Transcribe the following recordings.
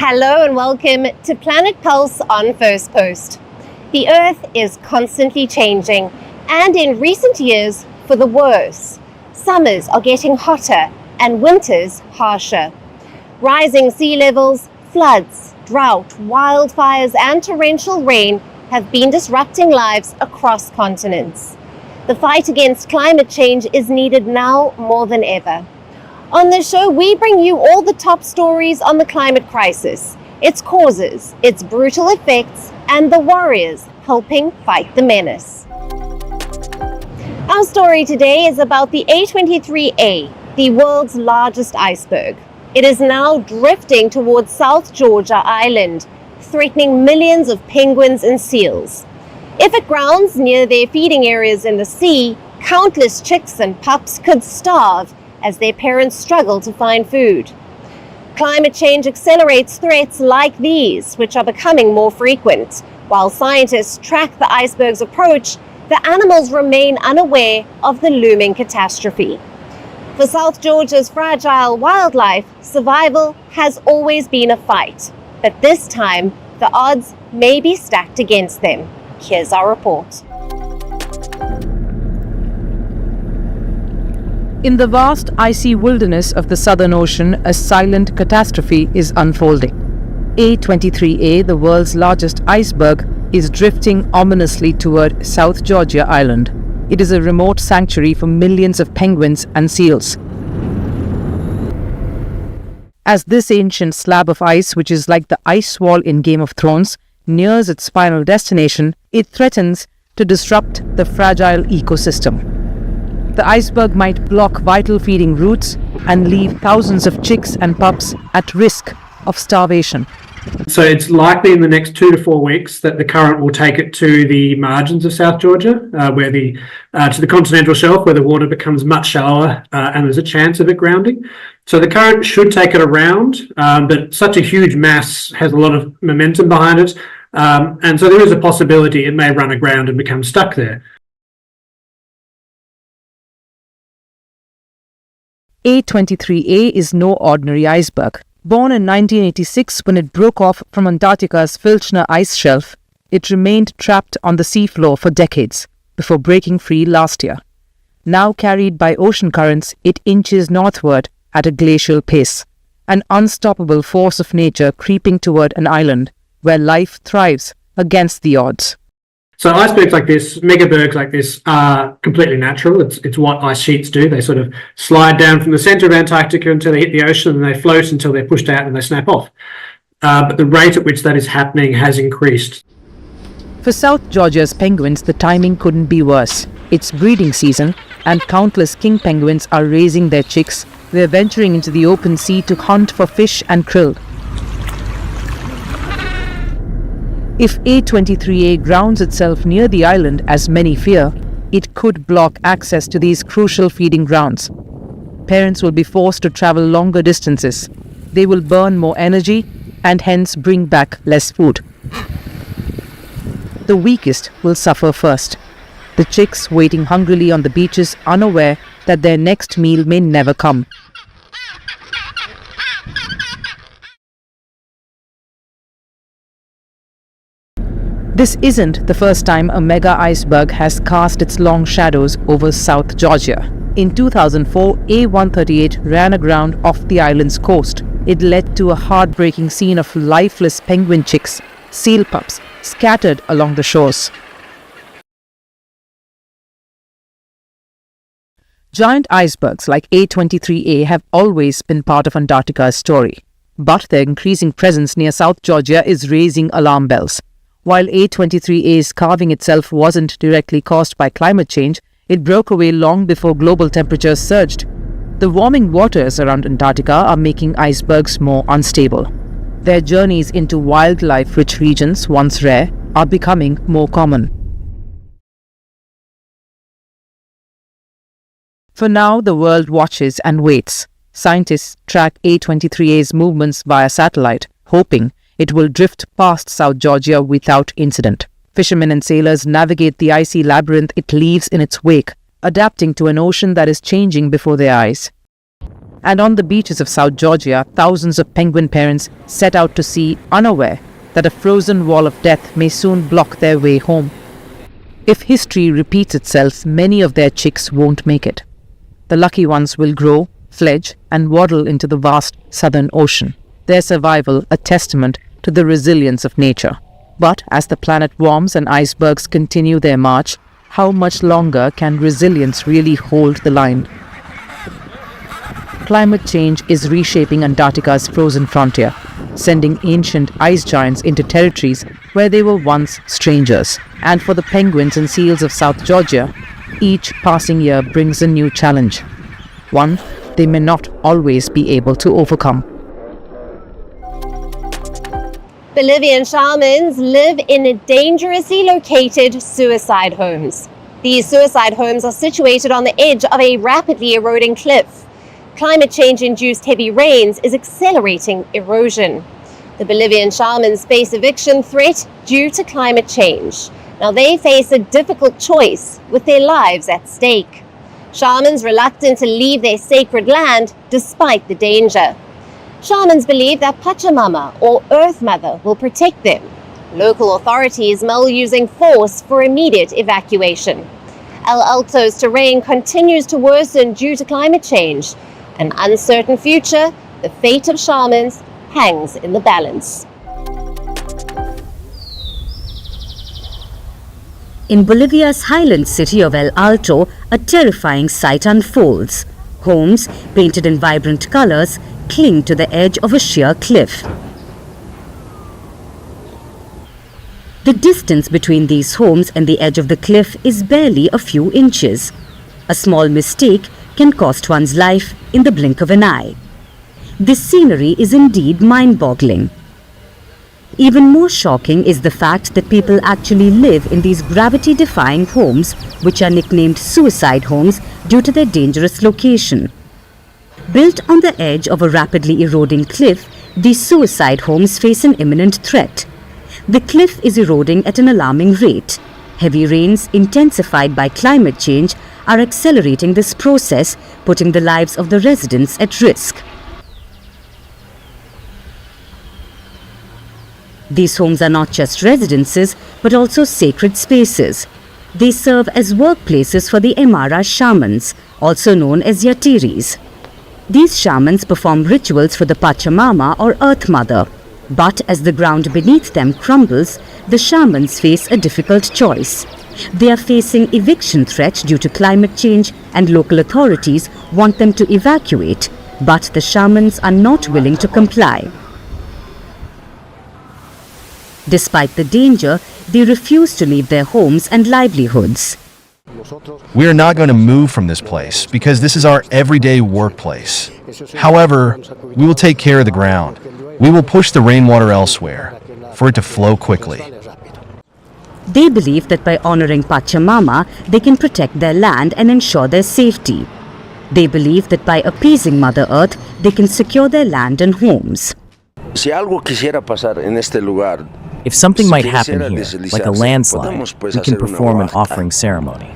Hello and welcome to Planet Pulse on Firstpost. The Earth is constantly changing, and in recent years, for the worse. Summers are getting hotter and winters harsher. Rising sea levels, floods, drought, wildfires, and torrential rain have been disrupting lives across continents. The fight against climate change is needed now more than ever. On this show, we bring you all the top stories on the climate crisis, its causes, its brutal effects, and the warriors helping fight the menace. Our story today is about the A23A, the world's largest iceberg. It is now drifting towards South Georgia Island, threatening millions of penguins and seals. If it grounds near their feeding areas in the sea, countless chicks and pups could starve as their parents struggle to find food. Climate change accelerates threats like these, which are becoming more frequent. While scientists track the iceberg's approach, the animals remain unaware of the looming catastrophe. For South Georgia's fragile wildlife, survival has always been a fight. But this time, the odds may be stacked against them. Here's our report. In the vast icy wilderness of the Southern Ocean, a silent catastrophe is unfolding. A23A, the world's largest iceberg, is drifting ominously toward South Georgia Island. It is a remote sanctuary for millions of penguins and seals. As this ancient slab of ice, which is like the ice wall in Game of Thrones, nears its final destination, it threatens to disrupt the fragile ecosystem. The iceberg might block vital feeding routes and leave thousands of chicks and pups at risk of starvation. So it's likely in the next 2 to 4 weeks that the current will take it to the margins of South Georgia, to the continental shelf, where the water becomes much shallower and there's a chance of it grounding. So the current should take it around, but such a huge mass has a lot of momentum behind it, and so there is a possibility it may run aground and become stuck there. A23A is no ordinary iceberg. Born in 1986 when it broke off from Antarctica's Filchner ice shelf, it remained trapped on the seafloor for decades before breaking free last year. Now carried by ocean currents, it inches northward at a glacial pace, an unstoppable force of nature creeping toward an island where life thrives against the odds. So icebergs like this, megabergs like this, are completely natural. It's what ice sheets do. They sort of slide down from the centre of Antarctica until they hit the ocean, and they float until they're pushed out and they snap off. But the rate at which that is happening has increased. For South Georgia's penguins, the timing couldn't be worse. It's breeding season, and countless king penguins are raising their chicks. They're venturing into the open sea to hunt for fish and krill. If A23A grounds itself near the island, as many fear, it could block access to these crucial feeding grounds. Parents will be forced to travel longer distances. They will burn more energy and hence bring back less food. The weakest will suffer first. The chicks waiting hungrily on the beaches, unaware that their next meal may never come. This isn't the first time a mega iceberg has cast its long shadows over South Georgia. In 2004, A138 ran aground off the island's coast. It led to a heartbreaking scene of lifeless penguin chicks, seal pups, scattered along the shores. Giant icebergs like A23A have always been part of Antarctica's story, but their increasing presence near South Georgia is raising alarm bells. While A23A's carving itself wasn't directly caused by climate change, it broke away long before global temperatures surged. The warming waters around Antarctica are making icebergs more unstable. Their journeys into wildlife-rich regions, once rare, are becoming more common. For now, the world watches and waits. Scientists track A23A's movements via satellite, hoping it will drift past South Georgia without incident. Fishermen and sailors navigate the icy labyrinth it leaves in its wake, adapting to an ocean that is changing before their eyes. And on the beaches of South Georgia, thousands of penguin parents set out to sea unaware that a frozen wall of death may soon block their way home. If history repeats itself, many of their chicks won't make it. The lucky ones will grow, fledge, and waddle into the vast southern ocean, their survival a testament to the resilience of nature. But as the planet warms and icebergs continue their march, how much longer can resilience really hold the line? Climate change is reshaping Antarctica's frozen frontier, sending ancient ice giants into territories where they were once strangers. And for the penguins and seals of South Georgia, each passing year brings a new challenge, one they may not always be able to overcome. Bolivian shamans live in dangerously located suicide homes. These suicide homes are situated on the edge of a rapidly eroding cliff. Climate change-induced heavy rains is accelerating erosion. The Bolivian shamans face eviction threat due to climate change. Now they face a difficult choice with their lives at stake. Shamans reluctant to leave their sacred land despite the danger. Shamans believe that Pachamama or Earth Mother will protect them. Local authorities mull using force for immediate evacuation. El Alto's terrain continues to worsen due to climate change. An uncertain future, the fate of shamans hangs in the balance. In Bolivia's highland city of El Alto, a terrifying sight unfolds. Homes, painted in vibrant colors, cling to the edge of a sheer cliff. The distance between these homes and the edge of the cliff is barely a few inches. A small mistake can cost one's life in the blink of an eye. This scenery is indeed mind-boggling. Even more shocking is the fact that people actually live in these gravity-defying homes, which are nicknamed suicide homes due to their dangerous location. Built on the edge of a rapidly eroding cliff, these suicide homes face an imminent threat. The cliff is eroding at an alarming rate. Heavy rains, intensified by climate change, are accelerating this process, putting the lives of the residents at risk. These homes are not just residences, but also sacred spaces. They serve as workplaces for the Aymara shamans, also known as Yatiris. These shamans perform rituals for the Pachamama or Earth Mother. But as the ground beneath them crumbles, the shamans face a difficult choice. They are facing eviction threat due to climate change, and local authorities want them to evacuate, but the shamans are not willing to comply. Despite the danger, they refuse to leave their homes and livelihoods. We are not going to move from this place because this is our everyday workplace. However, we will take care of the ground. We will push the rainwater elsewhere for it to flow quickly. They believe that by honoring Pachamama, they can protect their land and ensure their safety. They believe that by appeasing Mother Earth, they can secure their land and homes. If something might happen here, like a landslide, we can perform an offering ceremony.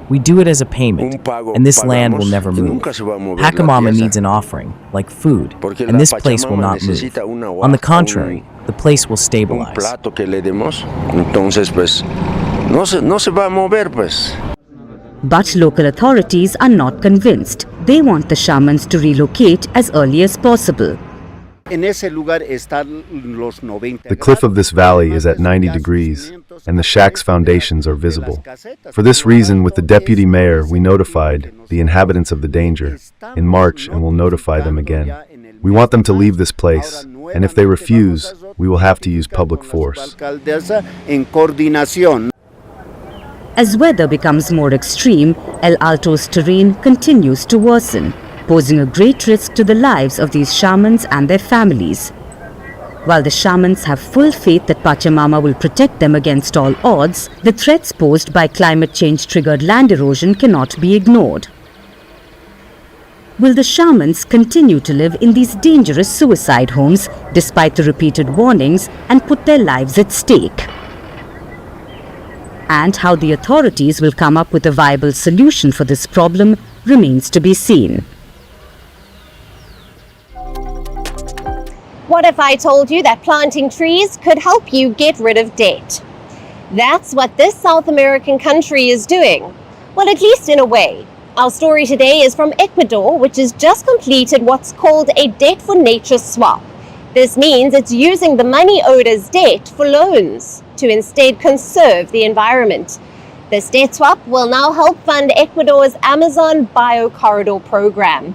We do it as a payment, and this land will never move. Pachamama needs an offering, like food, and this place will not move. On the contrary, the place will stabilize. But local authorities are not convinced. They want the shamans to relocate as early as possible. The cliff of this valley is at 90 degrees, and the shack's foundations are visible. For this reason, with the deputy mayor, we notified the inhabitants of the danger in March and will notify them again. We want them to leave this place, and if they refuse, we will have to use public force. As weather becomes more extreme, El Alto's terrain continues to worsen, posing a great risk to the lives of these shamans and their families. While the shamans have full faith that Pachamama will protect them against all odds, the threats posed by climate change-triggered land erosion cannot be ignored. Will the shamans continue to live in these dangerous suicide homes despite the repeated warnings and put their lives at stake? And how the authorities will come up with a viable solution for this problem remains to be seen. What if I told you that planting trees could help you get rid of debt? That's what this South American country is doing. Well, at least in a way. Our story today is from Ecuador, which has just completed what's called a debt for nature swap. This means it's using the money owed as debt for loans to instead conserve the environment. This debt swap will now help fund Ecuador's Amazon Biocorridor program.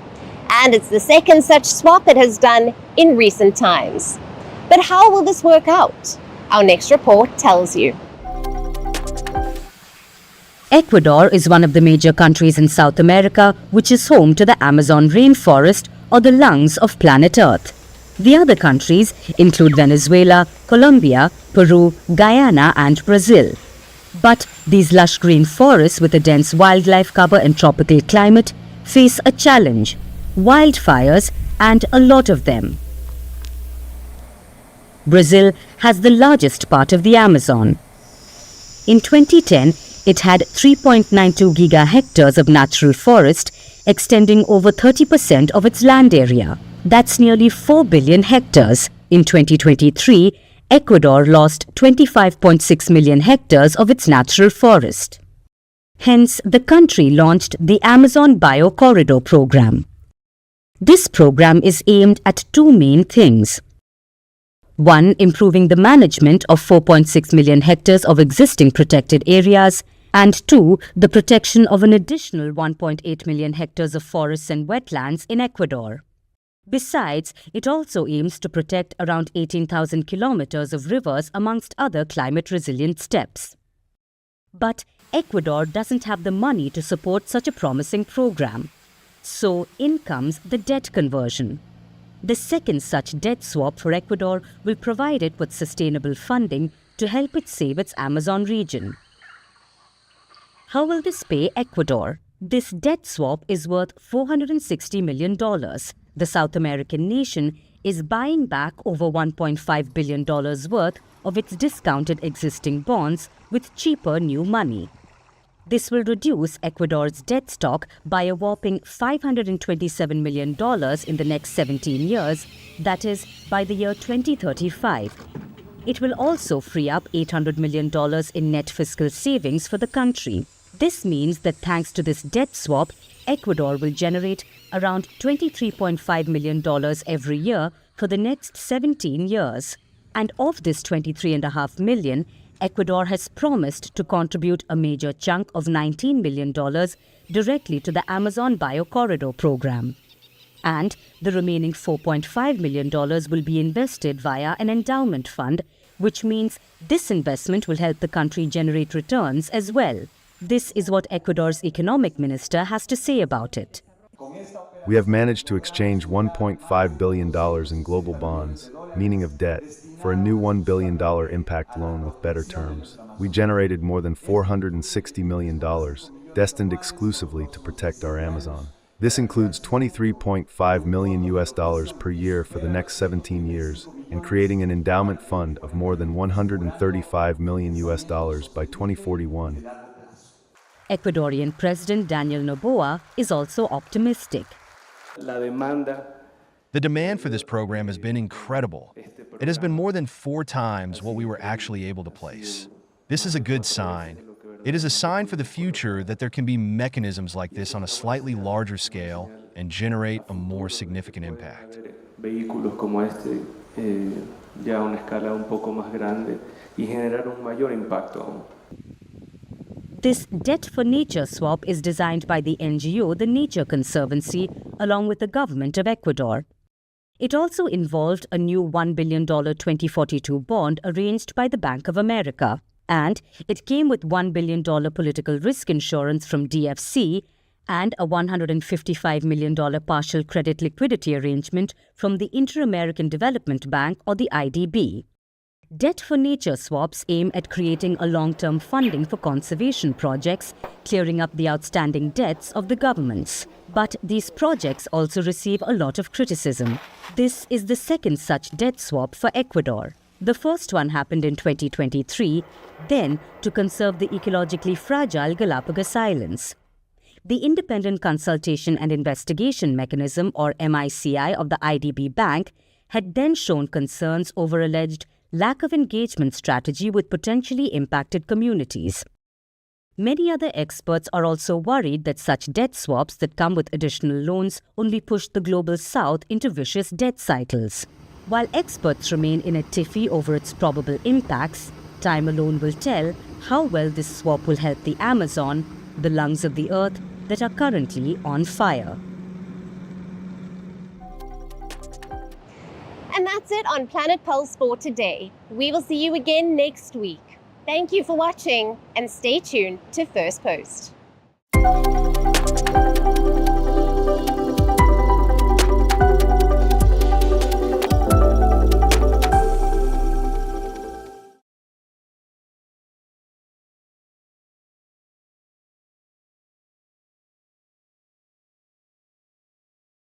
And it's the second such swap it has done in recent times. But how will this work out? Our next report tells you. Ecuador is one of the major countries in South America which is home to the Amazon rainforest, or the lungs of planet Earth. The other countries include Venezuela, Colombia, Peru, Guyana and Brazil. But these lush green forests with a dense wildlife cover and tropical climate face a challenge: wildfires, and a lot of them. Brazil has the largest part of the Amazon. In 2010, it had 3.92 gigahectares of natural forest, extending over 30% of its land area. That's nearly 4 billion hectares. In 2023, Ecuador lost 25.6 million hectares of its natural forest. Hence, the country launched the Amazon Biocorridor program. This program is aimed at two main things. One, improving the management of 4.6 million hectares of existing protected areas, and two, the protection of an additional 1.8 million hectares of forests and wetlands in Ecuador. Besides, it also aims to protect around 18,000 kilometers of rivers amongst other climate-resilient steps. But Ecuador doesn't have the money to support such a promising program. So in comes the debt conversion. The second such debt swap for Ecuador will provide it with sustainable funding to help it save its Amazon region. How will this pay Ecuador? This debt swap is worth $460 million. The South American nation is buying back over $1.5 billion worth of its discounted existing bonds with cheaper new money. This will reduce Ecuador's debt stock by a whopping $527 million in the next 17 years, that is, by the year 2035. It will also free up $800 million in net fiscal savings for the country. This means that thanks to this debt swap, Ecuador will generate around $23.5 million every year for the next 17 years. And of this $23.5 million, Ecuador has promised to contribute a major chunk of $19 million directly to the Amazon Biocorridor program. And the remaining $4.5 million will be invested via an endowment fund, which means this investment will help the country generate returns as well. This is what Ecuador's economic minister has to say about it. We have managed to exchange $1.5 billion in global bonds, meaning of debt, for a new $1 billion impact loan with better terms. We generated more than $460 million, destined exclusively to protect our Amazon. This includes $23.5 million per year for the next 17 years, and creating an endowment fund of more than $135 million by 2041. Ecuadorian President Daniel Noboa is also optimistic. The demand for this program has been incredible. It has been more than 4 times what we were actually able to place. This is a good sign. It is a sign for the future that there can be mechanisms like this on a slightly larger scale and generate a more significant impact. This Debt for Nature swap is designed by the NGO, the Nature Conservancy, along with the government of Ecuador. It also involved a new $1 billion 2042 bond arranged by the Bank of America. And it came with $1 billion political risk insurance from DFC and a $155 million partial credit liquidity arrangement from the Inter-American Development Bank, or the IDB. Debt for Nature swaps aim at creating a long-term funding for conservation projects, clearing up the outstanding debts of the governments. But these projects also receive a lot of criticism. This is the second such debt swap for Ecuador. The first one happened in 2023, then to conserve the ecologically fragile Galapagos Islands. The Independent Consultation and Investigation Mechanism, or MICI, of the IDB Bank had then shown concerns over alleged lack of engagement strategy with potentially impacted communities. Many other experts are also worried that such debt swaps that come with additional loans only push the global south into vicious debt cycles. While experts remain in a tiffy over its probable impacts, time alone will tell how well this swap will help the Amazon, the lungs of the earth that are currently on fire. And that's it on Planet Pulse for today. We will see you again next week. Thank you for watching and stay tuned to Firstpost.